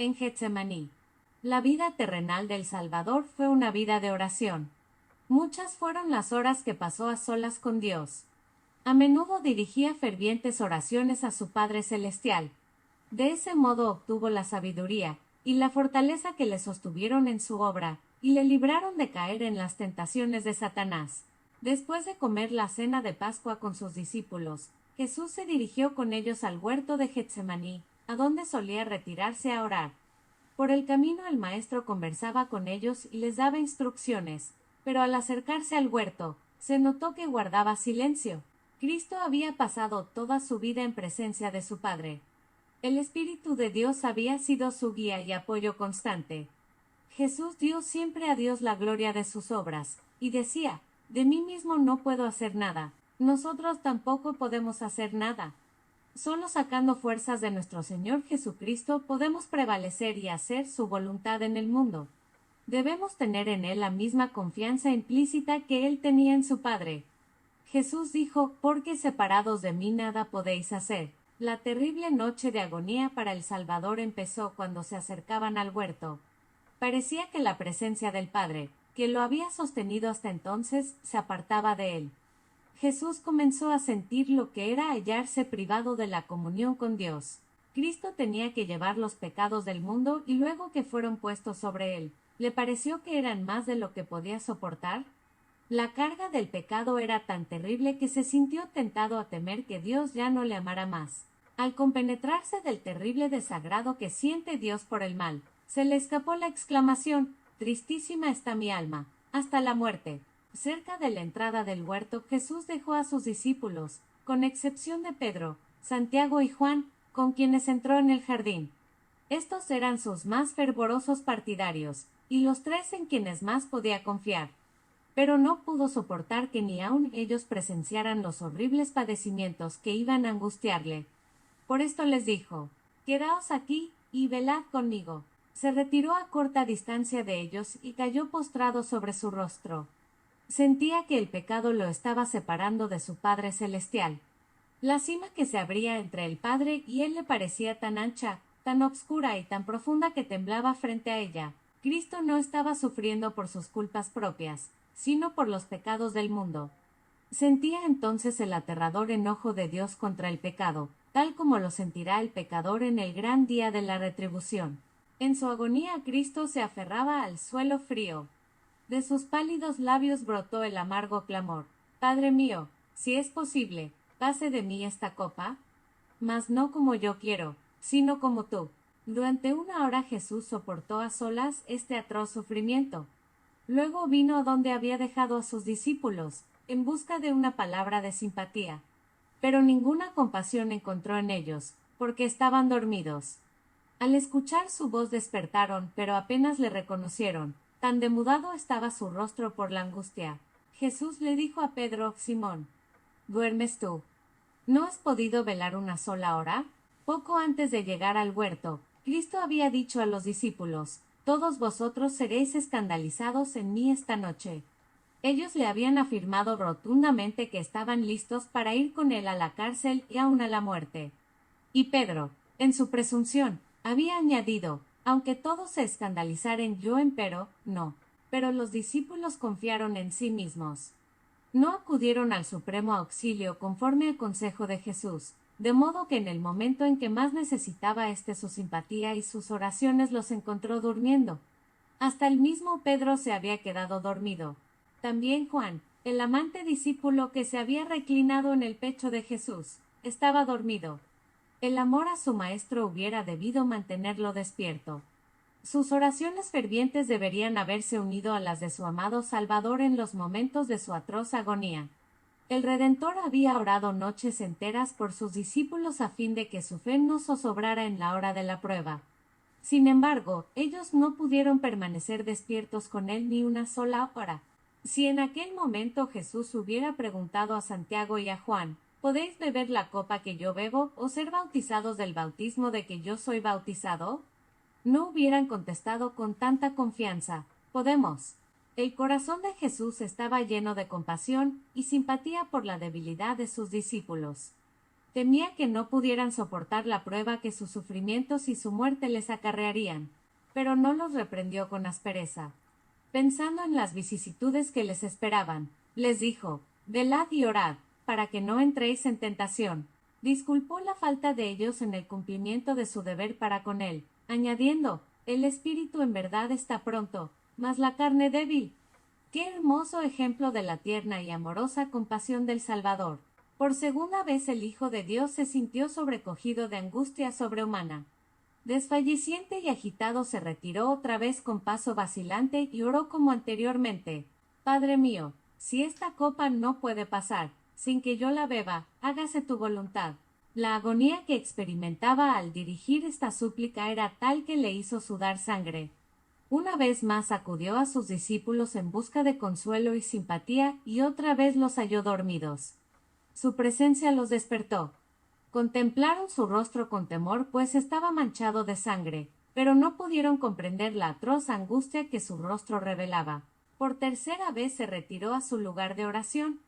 en Getsemaní. La vida terrenal del Salvador fue una vida de oración. Muchas fueron las horas que pasó a solas con Dios. A menudo dirigía fervientes oraciones a su Padre Celestial. De ese modo obtuvo la sabiduría y la fortaleza que le sostuvieron en su obra, y le libraron de caer en las tentaciones de Satanás. Después de comer la cena de Pascua con sus discípulos, Jesús se dirigió con ellos al huerto de Getsemaní, a donde solía retirarse a orar. Por el camino el maestro conversaba con ellos y les daba instrucciones, pero al acercarse al huerto, se notó que guardaba silencio. Cristo había pasado toda su vida en presencia de su Padre. El Espíritu de Dios había sido su guía y apoyo constante. Jesús dio siempre a Dios la gloria de sus obras, y decía: de mí mismo no puedo hacer nada, nosotros tampoco podemos hacer nada. Solo sacando fuerzas de nuestro Señor Jesucristo podemos prevalecer y hacer su voluntad en el mundo. Debemos tener en Él la misma confianza implícita que Él tenía en su Padre. Jesús dijo: porque separados de mí nada podéis hacer. La terrible noche de agonía para el Salvador empezó cuando se acercaban al huerto. Parecía que la presencia del Padre, que lo había sostenido hasta entonces, se apartaba de él. Jesús comenzó a sentir lo que era hallarse privado de la comunión con Dios. Cristo tenía que llevar los pecados del mundo y luego que fueron puestos sobre él, ¿le pareció que eran más de lo que podía soportar? La carga del pecado era tan terrible que se sintió tentado a temer que Dios ya no le amara más. Al compenetrarse del terrible desagrado que siente Dios por el mal, se le escapó la exclamación: tristísima está mi alma, hasta la muerte. Cerca de la entrada del huerto Jesús dejó a sus discípulos, con excepción de Pedro, Santiago y Juan, con quienes entró en el jardín. Estos eran sus más fervorosos partidarios, y los tres en quienes más podía confiar. Pero no pudo soportar que ni aun ellos presenciaran los horribles padecimientos que iban a angustiarle. Por esto les dijo: quedaos aquí, y velad conmigo. Se retiró a corta distancia de ellos y cayó postrado sobre su rostro. Sentía que el pecado lo estaba separando de su Padre Celestial. La cima que se abría entre el Padre y él le parecía tan ancha, tan obscura y tan profunda que temblaba frente a ella. Cristo no estaba sufriendo por sus culpas propias, sino por los pecados del mundo. Sentía entonces el aterrador enojo de Dios contra el pecado, tal como lo sentirá el pecador en el gran día de la retribución. En su agonía Cristo se aferraba al suelo frío. De sus pálidos labios brotó el amargo clamor: Padre mío, si es posible, pase de mí esta copa, mas no como yo quiero, sino como tú. Durante 1 hora Jesús soportó a solas este atroz sufrimiento. Luego vino a donde había dejado a sus discípulos, en busca de una palabra de simpatía. Pero ninguna compasión encontró en ellos, porque estaban dormidos. Al escuchar su voz despertaron, pero apenas le reconocieron, tan demudado estaba su rostro por la angustia. Jesús le dijo a Pedro: Simón, ¿duermes tú? ¿No has podido velar 1 sola hora? Poco antes de llegar al huerto, Cristo había dicho a los discípulos: todos vosotros seréis escandalizados en mí esta noche. Ellos le habían afirmado rotundamente que estaban listos para ir con él a la cárcel y aun a la muerte. Y Pedro, en su presunción, había añadido: aunque todos se escandalizaren, yo empero, no. Pero los discípulos confiaron en sí mismos. No acudieron al supremo auxilio conforme al consejo de Jesús, de modo que en el momento en que más necesitaba su simpatía y sus oraciones los encontró durmiendo. Hasta el mismo Pedro se había quedado dormido. También Juan, el amante discípulo que se había reclinado en el pecho de Jesús, estaba dormido. El amor a su maestro hubiera debido mantenerlo despierto. Sus oraciones fervientes deberían haberse unido a las de su amado Salvador en los momentos de su atroz agonía. El Redentor había orado noches enteras por sus discípulos a fin de que su fe no zozobrara en la hora de la prueba. Sin embargo, ellos no pudieron permanecer despiertos con él ni 1 sola hora. Si en aquel momento Jesús hubiera preguntado a Santiago y a Juan: ¿podéis beber la copa que yo bebo, o ser bautizados del bautismo de que yo soy bautizado? No hubieran contestado con tanta confianza: podemos. El corazón de Jesús estaba lleno de compasión y simpatía por la debilidad de sus discípulos. Temía que no pudieran soportar la prueba que sus sufrimientos y su muerte les acarrearían, pero no los reprendió con aspereza. Pensando en las vicisitudes que les esperaban, les dijo: velad y orad, para que no entréis en tentación. Disculpó la falta de ellos en el cumplimiento de su deber para con él, añadiendo: el espíritu en verdad está pronto, mas la carne débil. Qué hermoso ejemplo de la tierna y amorosa compasión del Salvador. Por segunda vez el Hijo de Dios se sintió sobrecogido de angustia sobrehumana. Desfalleciente y agitado se retiró otra vez con paso vacilante y oró como anteriormente: Padre mío, si esta copa no puede pasar, sin que yo la beba, hágase tu voluntad. La agonía que experimentaba al dirigir esta súplica era tal que le hizo sudar sangre. Una vez más acudió a sus discípulos en busca de consuelo y simpatía y otra vez los halló dormidos. Su presencia los despertó. Contemplaron su rostro con temor, pues estaba manchado de sangre, pero no pudieron comprender la atroz angustia que su rostro revelaba. Por tercera vez se retiró a su lugar de oración.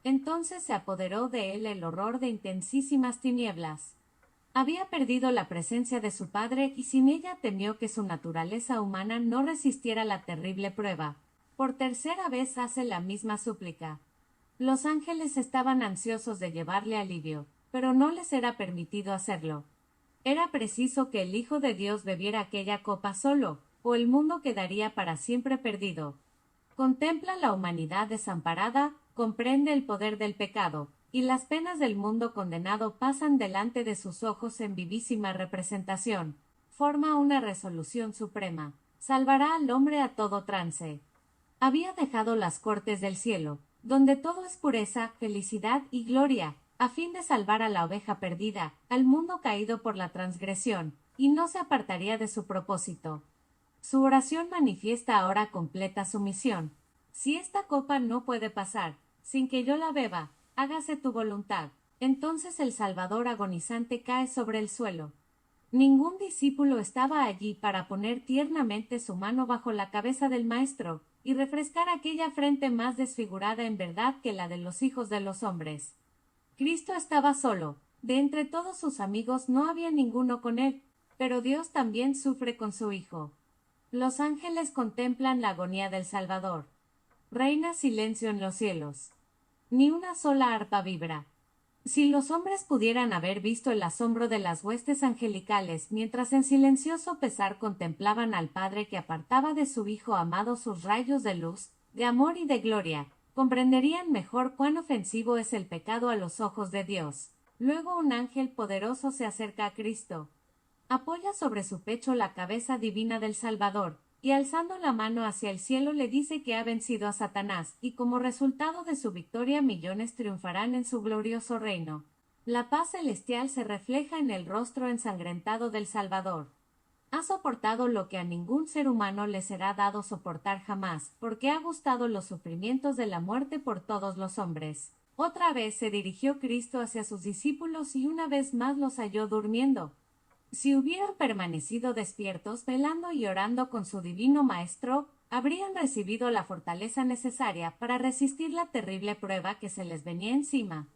Entonces se apoderó de él el horror de intensísimas tinieblas. Había perdido la presencia de su padre y sin ella temió que su naturaleza humana no resistiera la terrible prueba. Por tercera vez hace la misma súplica. Los ángeles estaban ansiosos de llevarle alivio, pero no les era permitido hacerlo. Era preciso que el Hijo de Dios bebiera aquella copa solo, o el mundo quedaría para siempre perdido. Contempla la humanidad desamparada, comprende el poder del pecado, y las penas del mundo condenado pasan delante de sus ojos en vivísima representación. Forma una resolución suprema: salvará al hombre a todo trance. Había dejado las cortes del cielo, donde todo es pureza, felicidad y gloria, a fin de salvar a la oveja perdida, al mundo caído por la transgresión, y no se apartaría de su propósito. Su oración manifiesta ahora completa sumisión. Si esta copa no puede pasar, sin que yo la beba, hágase tu voluntad. Entonces el Salvador agonizante cae sobre el suelo. Ningún discípulo estaba allí para poner tiernamente su mano bajo la cabeza del Maestro, y refrescar aquella frente más desfigurada en verdad que la de los hijos de los hombres. Cristo estaba solo, de entre todos sus amigos no había ninguno con él, pero Dios también sufre con su Hijo. Los ángeles contemplan la agonía del Salvador. Reina silencio en los cielos. Ni una sola arpa vibra. Si los hombres pudieran haber visto el asombro de las huestes angelicales mientras en silencioso pesar contemplaban al Padre que apartaba de su Hijo amado sus rayos de luz, de amor y de gloria, comprenderían mejor cuán ofensivo es el pecado a los ojos de Dios. Luego un ángel poderoso se acerca a Cristo. Apoya sobre su pecho la cabeza divina del Salvador, y alzando la mano hacia el cielo le dice que ha vencido a Satanás, y como resultado de su victoria millones triunfarán en su glorioso reino. La paz celestial se refleja en el rostro ensangrentado del Salvador. Ha soportado lo que a ningún ser humano le será dado soportar jamás, porque ha gustado los sufrimientos de la muerte por todos los hombres. Otra vez se dirigió Cristo hacia sus discípulos y una vez más los halló durmiendo. Si hubieran permanecido despiertos, velando y orando con su divino Maestro, habrían recibido la fortaleza necesaria para resistir la terrible prueba que se les venía encima.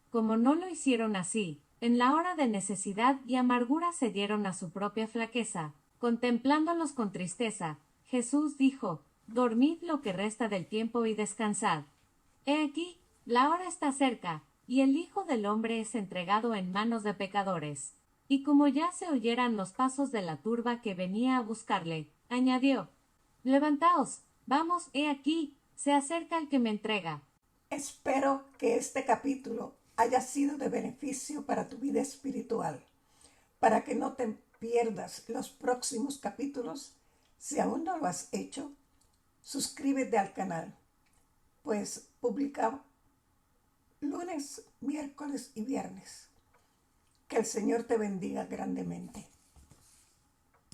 Como no lo hicieron así, en la hora de necesidad y amargura cedieron a su propia flaqueza. Contemplándolos con tristeza, Jesús dijo: dormid lo que resta del tiempo y descansad. He aquí, la hora está cerca, y el Hijo del Hombre es entregado en manos de pecadores. Y como ya se oyeran los pasos de la turba que venía a buscarle, añadió: levantaos, vamos, he aquí, se acerca el que me entrega. Espero que este capítulo haya sido de beneficio para tu vida espiritual. Para que no te pierdas los próximos capítulos, si aún no lo has hecho, suscríbete al canal, pues publicamos lunes, miércoles y viernes. Que el Señor te bendiga grandemente.